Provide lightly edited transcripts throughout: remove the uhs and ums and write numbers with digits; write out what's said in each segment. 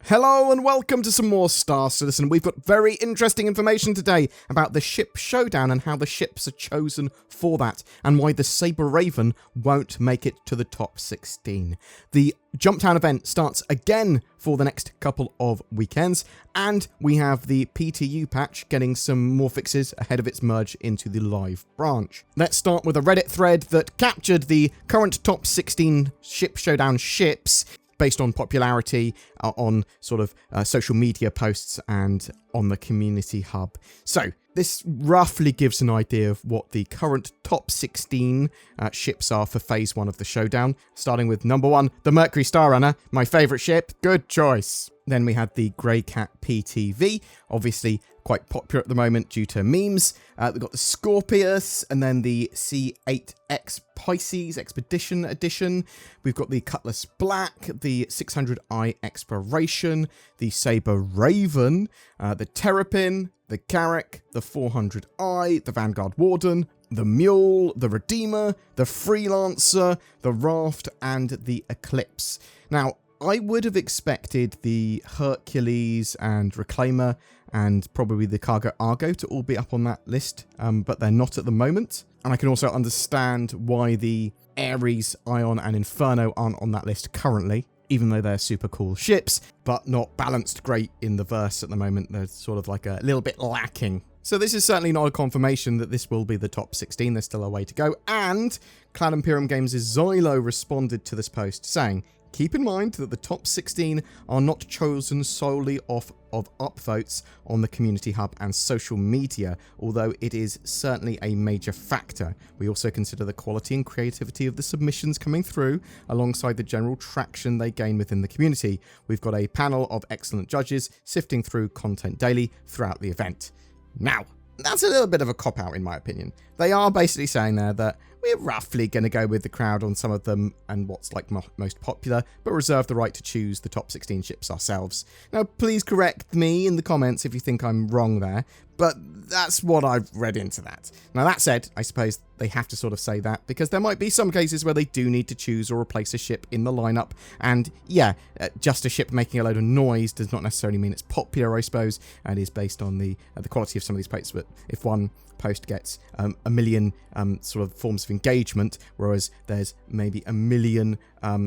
Hello and welcome to some more Star Citizen. We've got very interesting information today about the ship Showdown and how the ships are chosen for that, and why the Sabre Raven won't make it to the top 16. The Jumptown event starts again for the next couple of weekends, and we have the PTU patch getting some more fixes ahead of its merge into the live branch. Let's start with a Reddit thread that captured the current top 16 ship Showdown ships based on popularity on sort of social media posts and on the community hub. So this roughly gives an idea of what the current top 16 ships are for phase 1 of the Showdown, starting with number 1, the Mercury Star Runner, my favourite ship, good choice. Then we had the Grey Cat PTV, obviously quite popular at the moment due to memes. We've got the Scorpius, and then the C8X Pisces Expedition Edition. We've got the Cutlass Black, the 600i Exploration, the Sabre Raven, the Terrapin, the Carrack, the 400i, the Vanguard Warden, the Mule, the Redeemer, the Freelancer, the Raft, and the Eclipse. Now, I would have expected the Hercules and Reclaimer and probably the Cargo Argo to all be up on that list, but they're not at the moment. And I can also understand why the Ares, Ion, and Inferno aren't on that list currently, even though they're super cool ships, but not balanced great in the verse at the moment. They're sort of like a little bit lacking. So this is certainly not a confirmation that this will be the top 16. There's still a way to go. And Cloud Imperium Games' Xylo responded to this post saying, keep in mind that the top 16 are not chosen solely off of upvotes on the community hub and social media, although it is certainly a major factor. We also consider the quality and creativity of the submissions coming through, alongside the general traction they gain within the community. We've got a panel of excellent judges sifting through content daily throughout the event. Now, that's a little bit of a cop-out in my opinion. They are basically saying there that we're roughly going to go with the crowd on some of them and what's like most popular, but reserve the right to choose the top 16 ships ourselves. Now, please correct me in the comments if you think I'm wrong there, but that's what I've read into that. Now, that said, I suppose they have to sort of say that because there might be some cases where they do need to choose or replace a ship in the lineup. And yeah, just a ship making a load of noise does not necessarily mean it's popular, I suppose, and is based on the quality of some of these posts. But if one post gets a million sort of forms of engagement, whereas there's maybe a million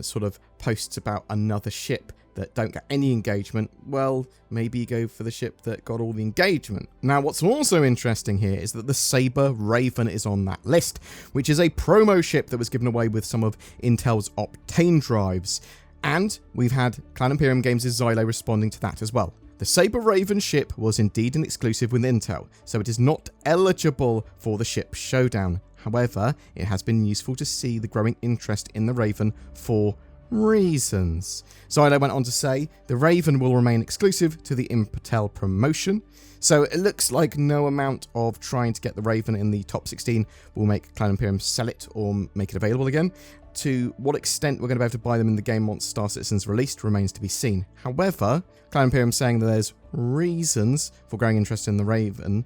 sort of posts about another ship that don't get any engagement, well, maybe you go for the ship that got all the engagement. Now, what's also interesting here is that the Sabre Raven is on that list, which is a promo ship that was given away with some of Intel's Optane drives. And we've had Cloud Imperium Games' Xylo responding to that as well. The Sabre Raven ship was indeed an exclusive with Intel, so it is not eligible for the ship Showdown. However, it has been useful to see the growing interest in the Raven for reasons. Xylo went on to say, the Raven will remain exclusive to the Intel promotion. So it looks like no amount of trying to get the Raven in the top 16 will make Cloud Imperium sell it or make it available again. To what extent we're going to be able to buy them in the game once Star Citizen's released remains to be seen. However, Cloud Imperium saying that there's reasons for growing interest in the Raven.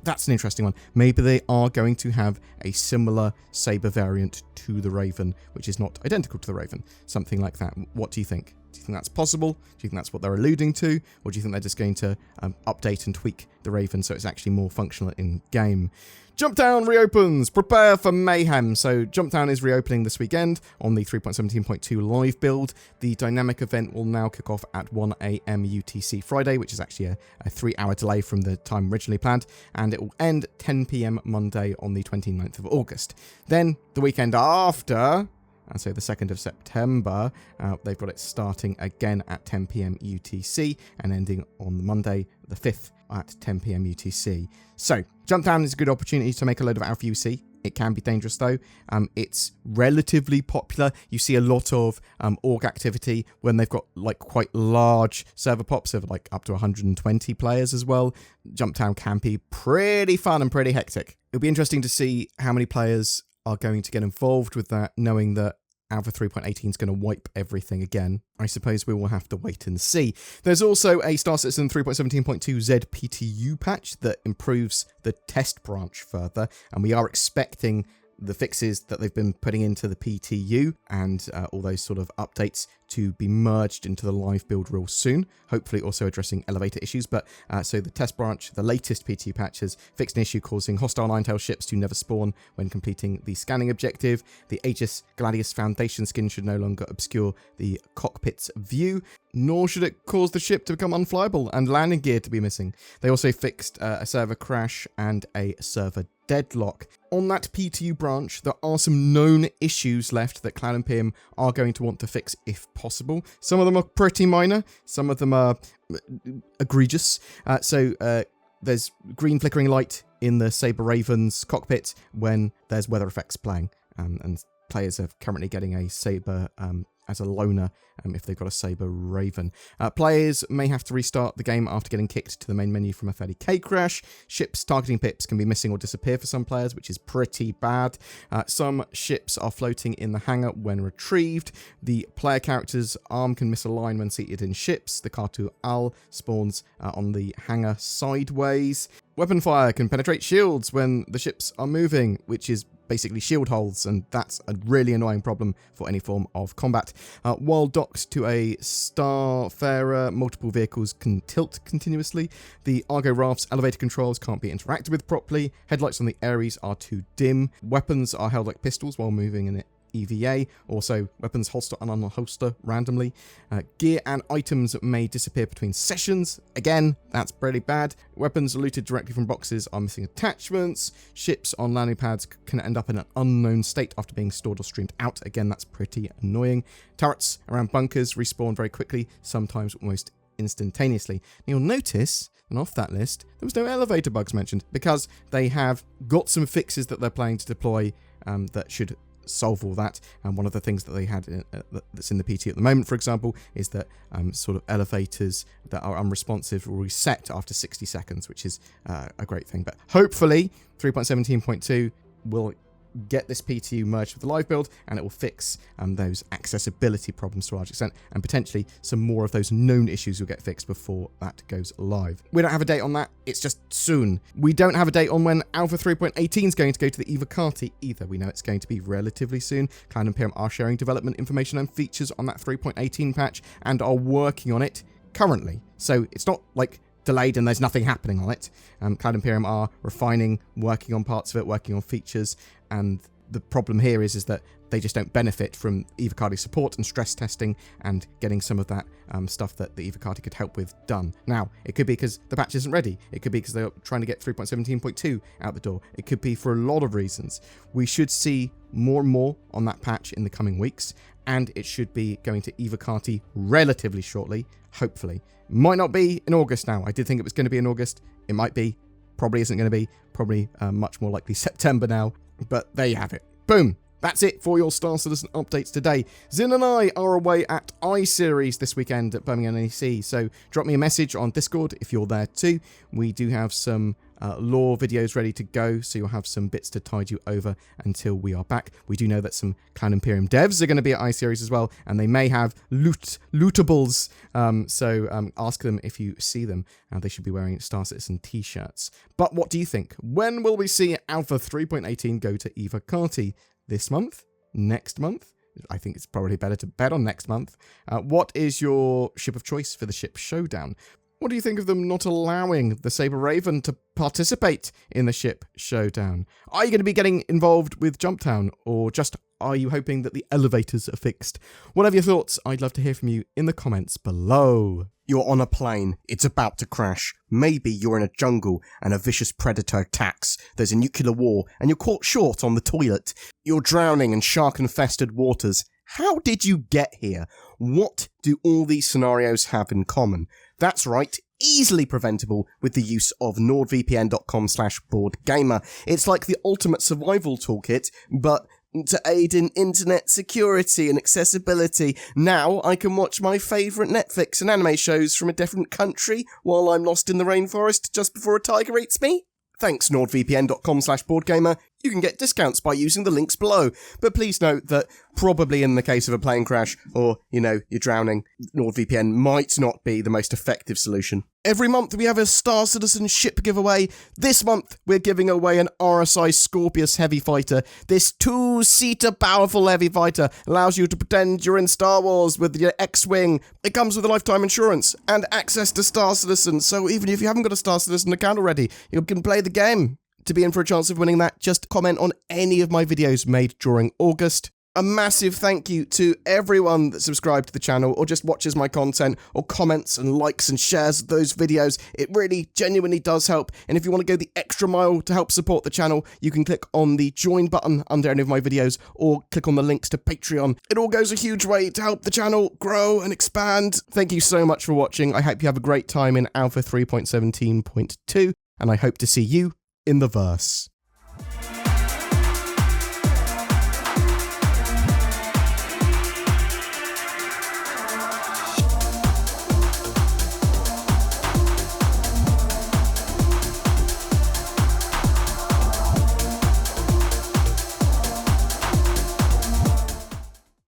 That's an interesting one. Maybe they are going to have a similar Sabre variant to the Raven, which is not identical to the Raven. Something like that. What do you think? Do you think that's possible? Do you think that's what they're alluding to? Or do you think they're just going to update and tweak the Raven so it's actually more functional in-game? Jumptown reopens. Prepare for mayhem. So Jumptown is reopening this weekend on the 3.17.2 live build. The dynamic event will now kick off at 1 AM UTC Friday, which is actually a 3-hour delay from the time originally planned, and it will end 10 PM Monday on the 29th of August. Then the weekend after, and so the 2nd of September, they've got it starting again at 10 PM UTC and ending on Monday the 5th at 10 PM UTC. So Jumptown is a good opportunity to make a load of Alpha UC. It can be dangerous though. It's relatively popular. You see a lot of org activity when they've got like quite large server pops of like up to 120 players as well. Jumptown can be pretty fun and pretty hectic. It'll be interesting to see how many players are going to get involved with that, knowing that Alpha 3.18 is going to wipe everything again. I suppose we will have to wait and see. There's also a Star Citizen 3.17.2 ZPTU patch that improves the test branch further, and we are expecting the fixes that they've been putting into the PTU and all those sort of updates to be merged into the live build real soon, hopefully also addressing elevator issues. But so the test branch, the latest PTU patch, has fixed an issue causing hostile Ninetale ships to never spawn when completing the scanning objective. The Aegis Gladius Foundation skin should no longer obscure the cockpit's view, nor should it cause the ship to become unflyable and landing gear to be missing. They also fixed a server crash and a server deadlock. On that PTU branch, there are some known issues left that Cloud Imperium are going to want to fix if possible. Some of them are pretty minor, some of them are egregious. There's green flickering light in the Sabre Raven's cockpit when there's weather effects playing, and players are currently getting a Sabre as a loner if they've got a Sabre Raven. Players may have to restart the game after getting kicked to the main menu from a 30k crash. Ships targeting pips can be missing or disappear for some players, which is pretty bad. Some ships are floating in the hangar when retrieved. The player character's arm can misalign when seated in ships. The Katu Al spawns on the hangar sideways. Weapon fire can penetrate shields when the ships are moving, which is basically shield holes, and that's a really annoying problem for any form of combat. While docked to a Starfarer, multiple vehicles can tilt continuously. The Argo Raft's elevator controls can't be interacted with properly. Headlights on the Ares are too dim. Weapons are held like pistols while moving in EVA. Also, weapons holster and unholster randomly. Gear and items may disappear between sessions. Again, that's pretty bad. Weapons looted directly from boxes are missing attachments. Ships on landing pads can end up in an unknown state after being stored or streamed out. Again, that's pretty annoying. Turrets around bunkers respawn very quickly, sometimes almost instantaneously. You'll notice, and off that list, there was no elevator bugs mentioned, because they have got some fixes that they're planning to deploy that should solve all that. And one of the things that they had that's in the PT at the moment, for example, is that sort of elevators that are unresponsive will reset after 60 seconds, which is a great thing. But hopefully 3.17.2 will get this PTU merged with the live build, and it will fix those accessibility problems to a large extent, and potentially some more of those known issues will get fixed before that goes live. We don't have a date on that, it's just soon. We don't have a date on when Alpha 3.18 is going to go to the Eva Carti either. We know it's going to be relatively soon. Cloud Imperium are sharing development information and features on that 3.18 patch and are working on it currently. So it's not like delayed and there's nothing happening on it. Cloud Imperium are refining, working on parts of it, working on features, and the problem here is that they just don't benefit from Eva Carti support and stress testing and getting some of that stuff that the Eva Carti could help with done. Now, it could be because the patch isn't ready. It could be because they're trying to get 3.17.2 out the door. It could be for a lot of reasons. We should see more and more on that patch in the coming weeks, and it should be going to Eva Carti relatively shortly, hopefully. Might not be in August now. I did think it was going to be in August. It might be. Probably isn't going to be. Probably much more likely September now. But there you have it. Boom. That's it for your Star Citizen updates today. Zin and I are away at iSeries this weekend at Birmingham NEC, so drop me a message on Discord if you're there too. We do have some lore videos ready to go, so you'll have some bits to tide you over until we are back. We do know that some Cloud Imperium devs are going to be at iSeries as well, and they may have lootables, so ask them if you see them. They should be wearing Star Citizen t-shirts. But what do you think? When will we see Alpha 3.18 go to Eva Carti? This month? Next month? I think it's probably better to bet on next month. What is your ship of choice for the ship Showdown? What do you think of them not allowing the Sabre Raven to participate in the ship Showdown? Are you going to be getting involved with Jumptown, or just are you hoping that the elevators are fixed? Whatever your thoughts, I'd love to hear from you in the comments below. You're on a plane, it's about to crash. Maybe you're in a jungle and a vicious predator attacks. There's a nuclear war and you're caught short on the toilet. You're drowning in shark-infested waters. How did you get here? What do all these scenarios have in common? That's right, easily preventable with the use of nordvpn.com/BoredGamer. It's like the ultimate survival toolkit, but to aid in internet security and accessibility. Now I can watch my favourite Netflix and anime shows from a different country while I'm lost in the rainforest just before a tiger eats me. Thanks nordvpn.com/BoredGamer. You can get discounts by using the links below. But please note that probably in the case of a plane crash or, you're drowning, NordVPN might not be the most effective solution. Every month we have a Star Citizen ship giveaway. This month we're giving away an RSI Scorpius heavy fighter. This 2-seater powerful heavy fighter allows you to pretend you're in Star Wars with your X-Wing. It comes with a lifetime insurance and access to Star Citizen, so even if you haven't got a Star Citizen account already, you can play the game. To be in for a chance of winning that, just comment on any of my videos made during August. A massive thank you to everyone that subscribed to the channel or just watches my content or comments and likes and shares those videos. It really genuinely does help. And if you want to go the extra mile to help support the channel, you can click on the join button under any of my videos or click on the links to Patreon. It all goes a huge way to help the channel grow and expand. Thank you so much for watching. I hope you have a great time in Alpha 3.17.2 and I hope to see you in the verse.